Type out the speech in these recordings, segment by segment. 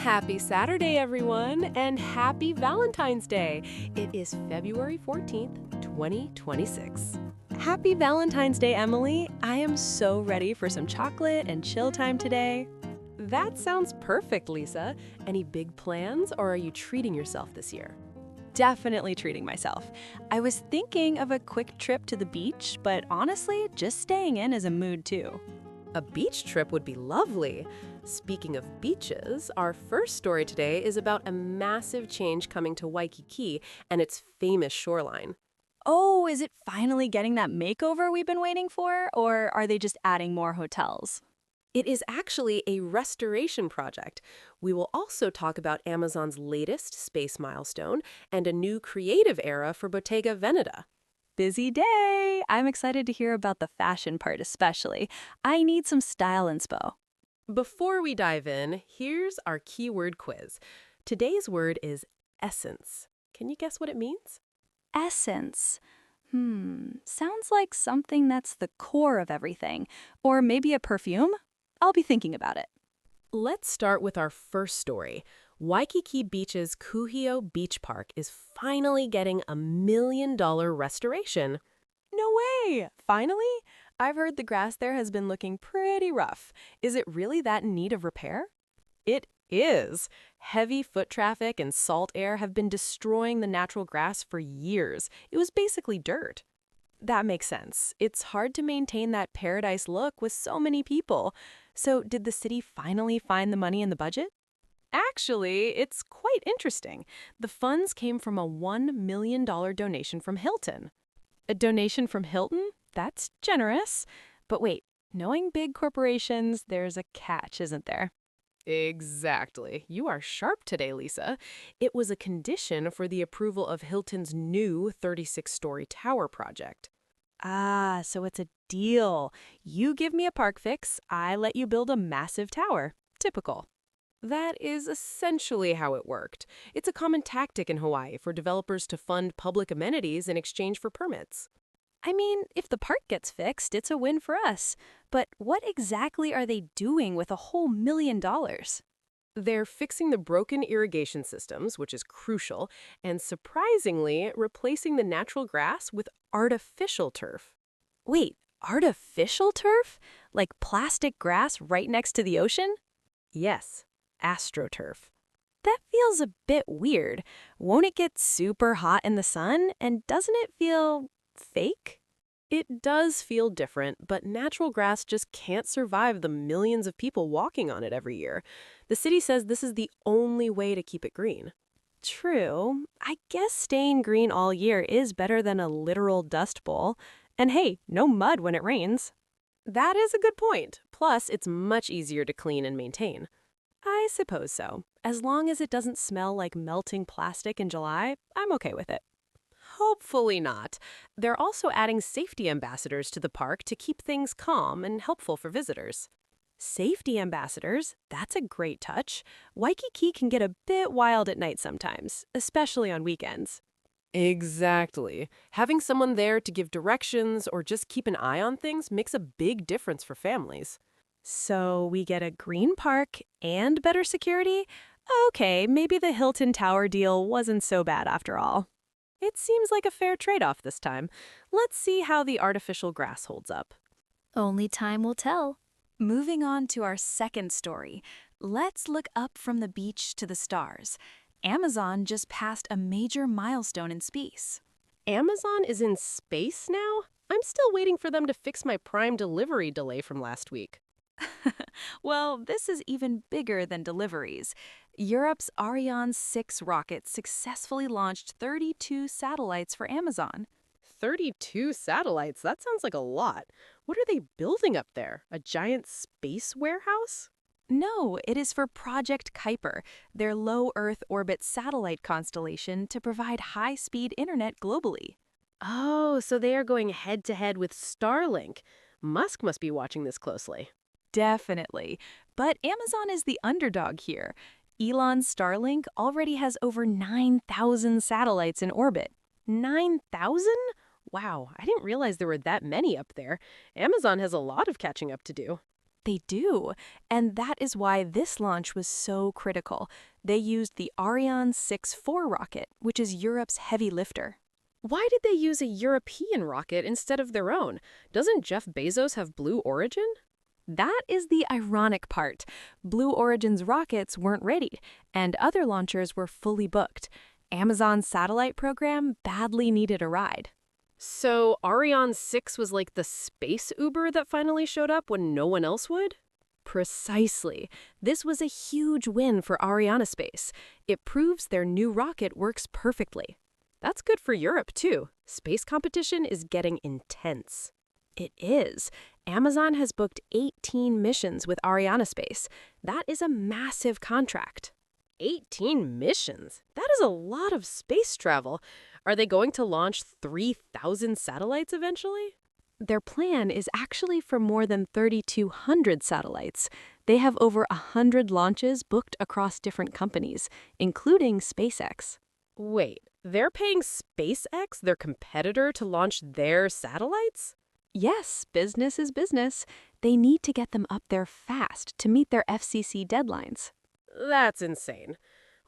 Happy Saturday, everyone, and happy Valentine's Day. It is February 14th, 2026. Happy Valentine's Day, Emily. I am so ready for some chocolate and chill time today. That sounds perfect, Lisa. Any big plans, or are you treating yourself this year? Definitely treating myself. I was thinking of a quick trip to the beach, but honestly, just staying in is a mood too. A beach trip would be lovely. Speaking of beaches, our first story today is about a massive change coming to Waikiki and its famous shoreline. Oh, is it finally getting that makeover we've been waiting for, or are they just adding more hotels? It is actually a restoration project. We will also talk about Amazon's latest space milestone and a new creative era for Bottega Veneta. Busy day! I'm excited to hear about the fashion part especially. I need some style inspo. Before we dive in, here's our keyword quiz. Today's word is essence. Can you guess what it means? Essence. Sounds like something that's the core of everything. Or maybe a perfume? I'll be thinking about it. Let's start with our first story. Waikiki Beach's Kuhio Beach Park is finally getting a $1 million restoration. No way! Finally? I've heard the grass there has been looking pretty rough. Is it really that in need of repair? It is. Heavy foot traffic and salt air have been destroying the natural grass for years. It was basically dirt. That makes sense. It's hard to maintain that paradise look with so many people. So did the city finally find the money in the budget? Actually, it's quite interesting. The funds came from a $1 million donation from Hilton. A donation from Hilton? That's generous. But wait, knowing big corporations, there's a catch, isn't there? Exactly. You are sharp today, Lisa. It was a condition for the approval of Hilton's new 36-story tower project. Ah, so it's a deal. You give me a park fix, I let you build a massive tower. Typical. That is essentially how it worked. It's a common tactic in Hawaii for developers to fund public amenities in exchange for permits. I mean, if the park gets fixed, it's a win for us. But what exactly are they doing with a whole $1 million? They're fixing the broken irrigation systems, which is crucial, and surprisingly, replacing the natural grass with artificial turf. Wait, artificial turf? Like plastic grass right next to the ocean? Yes, AstroTurf. That feels a bit weird. Won't it get super hot in the sun? And doesn't it feel fake? It does feel different, but natural grass just can't survive the millions of people walking on it every year. The city says this is the only way to keep it green. True. I guess staying green all year is better than a literal dust bowl. And hey, no mud when it rains. That is a good point. Plus, it's much easier to clean and maintain. I suppose so. As long as it doesn't smell like melting plastic in July, I'm okay with it. Hopefully not. They're also adding safety ambassadors to the park to keep things calm and helpful for visitors. Safety ambassadors? That's a great touch. Waikiki can get a bit wild at night sometimes, especially on weekends. Exactly. Having someone there to give directions or just keep an eye on things makes a big difference for families. So we get a green park and better security? Okay, maybe the Hilton Tower deal wasn't so bad after all. It seems like a fair trade-off this time. Let's see how the artificial grass holds up. Only time will tell. Moving on to our second story, let's look up from the beach to the stars. Amazon just passed a major milestone in space. Amazon is in space now? I'm still waiting for them to fix my Prime delivery delay from last week. Well, this is even bigger than deliveries. Europe's Ariane 6 rocket successfully launched 32 satellites for Amazon. 32 satellites? That sounds like a lot. What are they building up there? A giant space warehouse? No, it is for Project Kuiper, their low Earth orbit satellite constellation to provide high-speed internet globally. Oh, so they are going head-to-head with Starlink. Musk must be watching this closely. Definitely. But Amazon is the underdog here. Elon's Starlink already has over 9,000 satellites in orbit. 9,000? Wow, I didn't realize there were that many up there. Amazon has a lot of catching up to do. They do. And that is why this launch was so critical. They used the Ariane 6-4 rocket, which is Europe's heavy lifter. Why did they use a European rocket instead of their own? Doesn't Jeff Bezos have Blue Origin? That is the ironic part. Blue Origin's rockets weren't ready, and other launchers were fully booked. Amazon's satellite program badly needed a ride. So Ariane 6 was like the space Uber that finally showed up when no one else would? Precisely. This was a huge win for Arianespace. It proves their new rocket works perfectly. That's good for Europe, too. Space competition is getting intense. It is. Amazon has booked 18 missions with Arianespace. That is a massive contract. 18 missions? That is a lot of space travel. Are they going to launch 3,000 satellites eventually? Their plan is actually for more than 3,200 satellites. They have over 100 launches booked across different companies, including SpaceX. Wait, they're paying SpaceX, their competitor, to launch their satellites? Yes, business is business. They need to get them up there fast to meet their FCC deadlines. That's insane.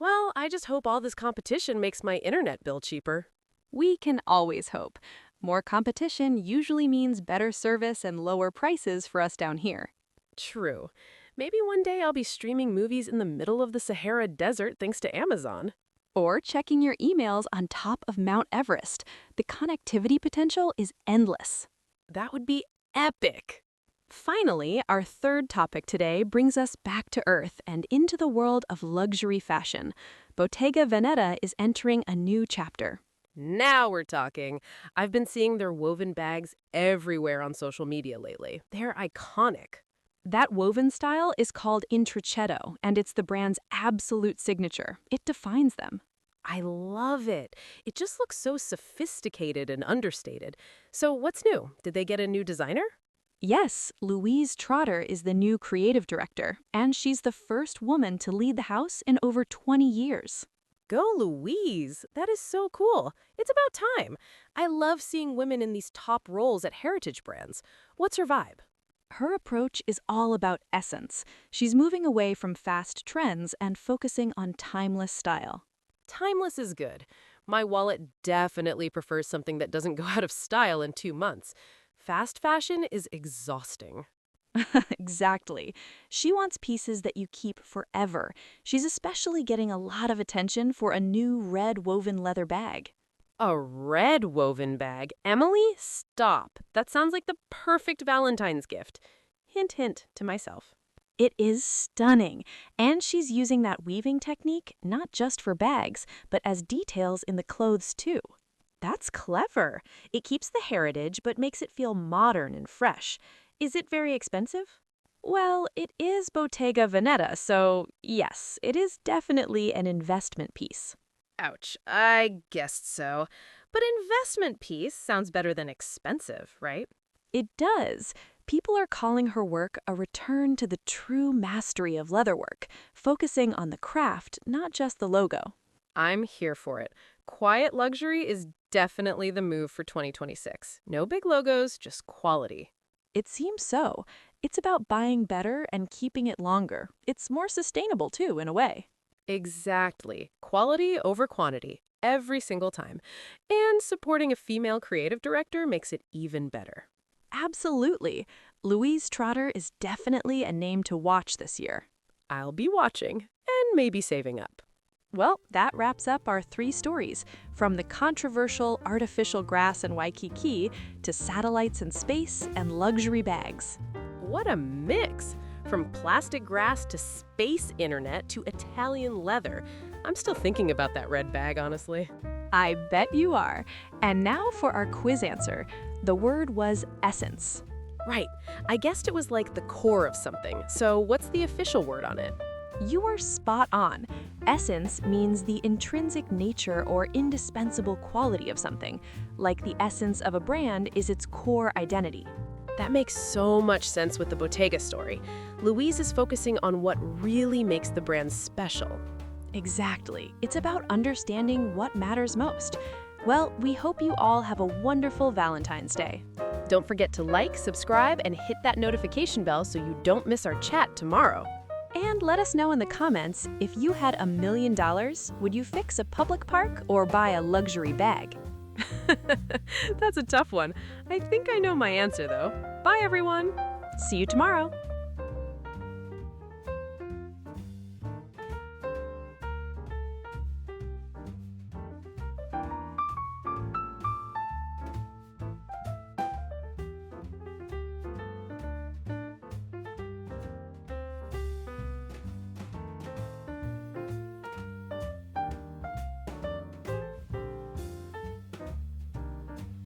Well, I just hope all this competition makes my internet bill cheaper. We can always hope. More competition usually means better service and lower prices for us down here. True. Maybe one day I'll be streaming movies in the middle of the Sahara Desert thanks to Amazon. Or checking your emails on top of Mount Everest. The connectivity potential is endless. That would be epic. Finally, our third topic today brings us back to Earth and into the world of luxury fashion. Bottega Veneta is entering a new chapter. Now we're talking. I've been seeing their woven bags everywhere on social media lately. They're iconic. That woven style is called intrecciato, and it's the brand's absolute signature. It defines them. I love it. It just looks so sophisticated and understated. So what's new? Did they get a new designer? Yes, Louise Trotter is the new creative director, and she's the first woman to lead the house in over 20 years. Go Louise! That is so cool. It's about time. I love seeing women in these top roles at heritage brands. What's her vibe? Her approach is all about essence. She's moving away from fast trends and focusing on timeless style. Timeless is good. My wallet definitely prefers something that doesn't go out of style in 2 months. Fast fashion is exhausting. Exactly. She wants pieces that you keep forever. She's especially getting a lot of attention for a new red woven leather bag. A red woven bag? Emily, stop. That sounds like the perfect Valentine's gift. Hint, hint to myself. It is stunning, and she's using that weaving technique not just for bags, but as details in the clothes too. That's clever. It keeps the heritage but makes it feel modern and fresh. Is it very expensive? Well, it is Bottega Veneta, so yes, it is definitely an investment piece. Ouch, I guessed so. But investment piece sounds better than expensive, right? It does. People are calling her work a return to the true mastery of leatherwork, focusing on the craft, not just the logo. I'm here for it. Quiet luxury is definitely the move for 2026. No big logos, just quality. It seems so. It's about buying better and keeping it longer. It's more sustainable, too, in a way. Exactly. Quality over quantity, every single time. And supporting a female creative director makes it even better. Absolutely. Louise Trotter is definitely a name to watch this year. I'll be watching and maybe saving up. Well, that wraps up our 3 stories, from the controversial artificial grass in Waikiki to satellites in space and luxury bags. What a mix! From plastic grass to space internet to Italian leather. I'm still thinking about that red bag, honestly. I bet you are. And now for our quiz answer. The word was essence. Right. I guessed it was like the core of something. So what's the official word on it? You are spot on. Essence means the intrinsic nature or indispensable quality of something, like the essence of a brand is its core identity. That makes so much sense with the Bottega story. Louise is focusing on what really makes the brand special. Exactly. It's about understanding what matters most. Well, we hope you all have a wonderful Valentine's Day. Don't forget to like, subscribe, and hit that notification bell so you don't miss our chat tomorrow. And let us know in the comments, if you had $1 million, would you fix a public park or buy a luxury bag? That's a tough one. I think I know my answer, though. Bye, everyone. See you tomorrow.